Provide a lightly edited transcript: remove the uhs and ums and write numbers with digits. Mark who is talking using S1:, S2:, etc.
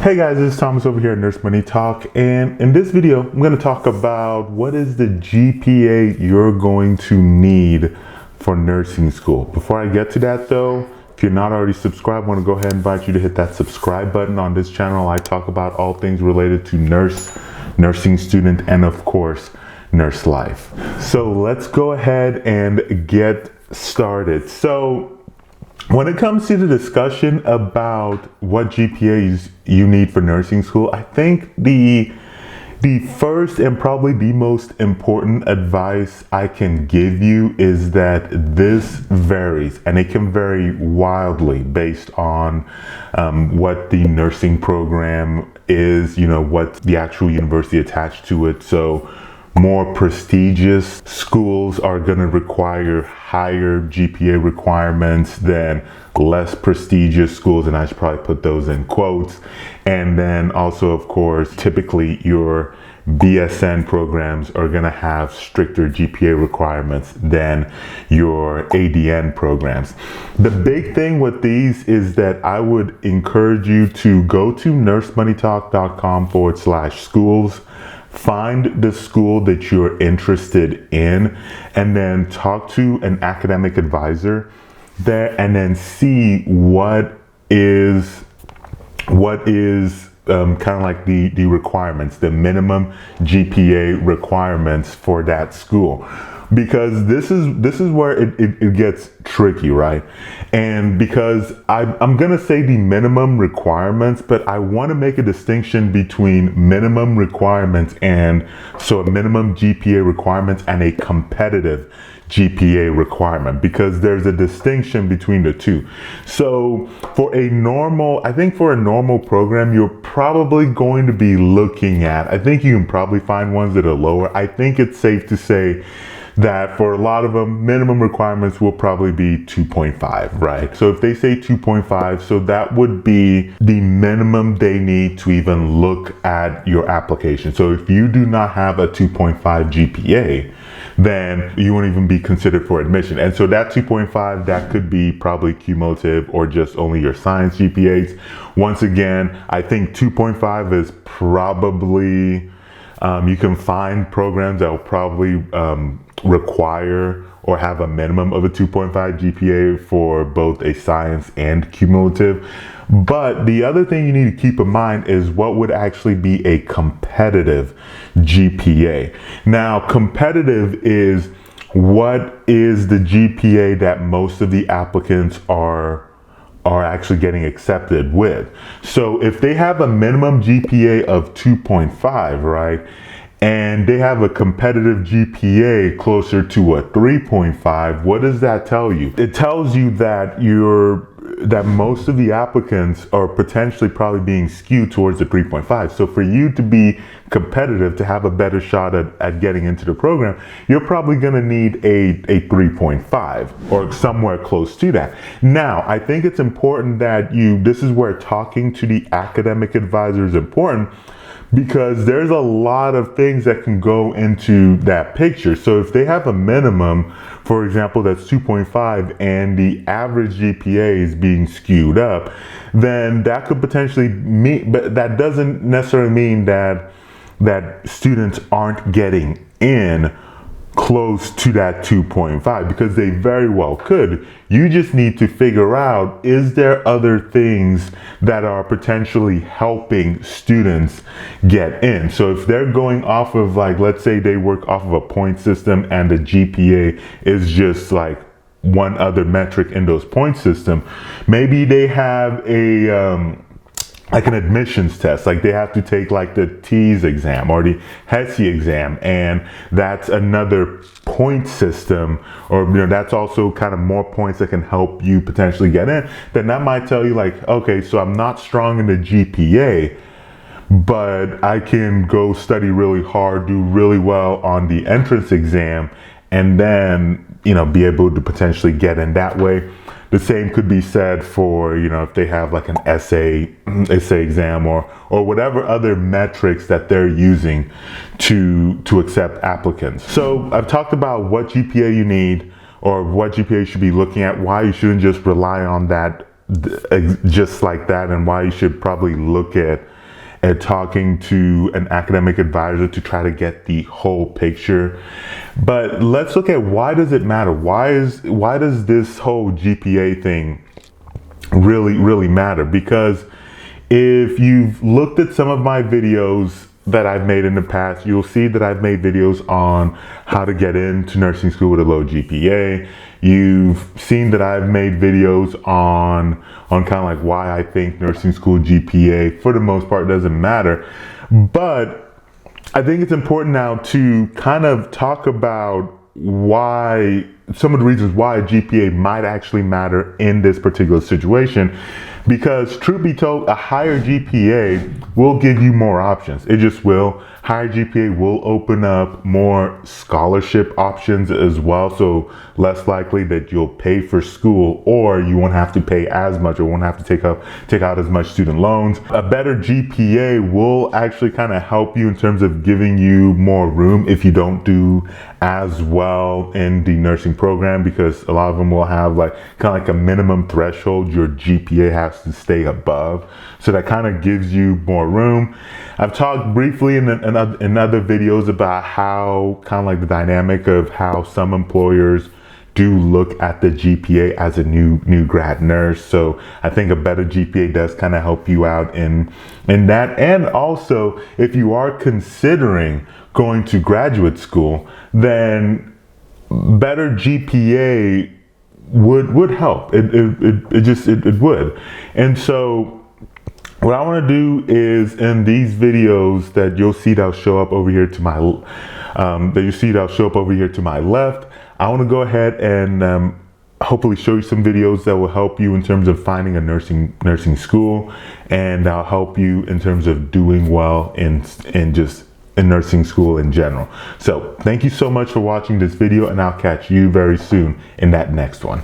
S1: Hey guys, it's Thomas over here at Nurse Money Talk, and in this video I'm going to talk about what is the GPA you're going to need for nursing school. Before I get to that though, if you're not already subscribed, I want to go ahead and invite you to hit that subscribe button. On this channel I talk about all things related to nursing student, and of course nurse life. So let's go ahead and get started. So when it comes to the discussion about what GPAs you need for nursing school, I think the first and probably the most important advice I can give you is that this varies, and it can vary wildly based on what the nursing program is, what the actual university attached to it. So more prestigious schools are going to require higher GPA requirements than less prestigious schools, and I should probably put those in quotes. And then also, of course, typically your BSN programs are going to have stricter GPA requirements than your ADN programs. The big thing with these is that I would encourage you to go to nursemoneytalk.com/schools. Find the school that you're interested in, and then talk to an academic advisor there, and then see what is kind of like the requirements, the minimum GPA requirements for that school. Because this is where it gets tricky, right? And because I'm gonna say the minimum requirements, but I want to make a distinction between minimum requirements, and so a minimum GPA requirements and a competitive GPA requirement, because there's a distinction between the two. So I think for a normal program, you're probably going to be looking at, I think you can probably find ones that are lower. I think it's safe to say that for a lot of them, minimum requirements will probably be 2.5, right? So if they say 2.5, so that would be the minimum they need to even look at your application. So if you do not have a 2.5 GPA, then you won't even be considered for admission. And so that 2.5, that could be probably cumulative or just only your science GPAs. Once again, I think 2.5 is probably, you can find programs that will probably require or have a minimum of a 2.5 GPA for both a science and cumulative. But the other thing you need to keep in mind is what would actually be a competitive GPA. Now, competitive is what is the GPA that most of the applicants are actually getting accepted with. So if they have a minimum GPA of 2.5, right, and they have a competitive GPA closer to a 3.5, what does that tell you? It tells you that that most of the applicants are potentially probably being skewed towards the 3.5. So for you to be competitive, to have a better shot at getting into the program, you're probably going to need a 3.5 or somewhere close to that. Now, I think it's important that this is where talking to the academic advisor is important, because there's a lot of things that can go into that picture. So if they have a minimum, for example, that's 2.5, and the average GPA is being skewed up, then that could potentially mean, but that doesn't necessarily mean that students aren't getting in close to that 2.5, because they very well could. You just need to figure out, is there other things that are potentially helping students get in? So if they're going off of, like, let's say they work off of a point system and the GPA is just like one other metric in those point system, maybe they have like an admissions test, like they have to take like the TEAS exam or the HESI exam, and that's another point system, or that's also kind of more points that can help you potentially get in. Then that might tell you, like, okay, so I'm not strong in the GPA, but I can go study really hard, do really well on the entrance exam, and then be able to potentially get in that way. The same could be said for, if they have like an essay exam or whatever other metrics that they're using to accept applicants. So I've talked about what GPA you need, or what GPA you should be looking at, why you shouldn't just rely on that just like that, and why you should probably look at and talking to an academic advisor to try to get the whole picture. But let's look at, why does it matter? Why does this whole GPA thing really matter? Because if you've looked at some of my videos that I've made in the past, you'll see that I've made videos on how to get into nursing school with a low GPA. You've seen that I've made videos on kind of like why I think nursing school GPA for the most part doesn't matter. But I think it's important now to kind of talk about why, some of the reasons why a GPA might actually matter in this particular situation. Because truth be told, a higher GPA will give you more options. It just will. Higher GPA will open up more scholarship options as well. So less likely that you'll pay for school, or you won't have to pay as much, or won't have to take out as much student loans. A better GPA will actually kind of help you in terms of giving you more room if you don't do as well in the nursing program, because a lot of them will have like kind of like a minimum threshold your GPA has to stay above. So that kind of gives you more room. I've talked briefly in other videos about how kind of like the dynamic of how some employers do look at the GPA as a new grad nurse. So I think a better GPA does kind of help you out in that. And also, if you are considering going to graduate school, then better GPA would help. It would. And so what I want to do is, in these videos that you'll see that'll show up over here to my left, I want to go ahead and hopefully show you some videos that will help you in terms of finding a nursing school, and I'll help you in terms of doing well in nursing school in general. So thank you so much for watching this video, and I'll catch you very soon in that next one.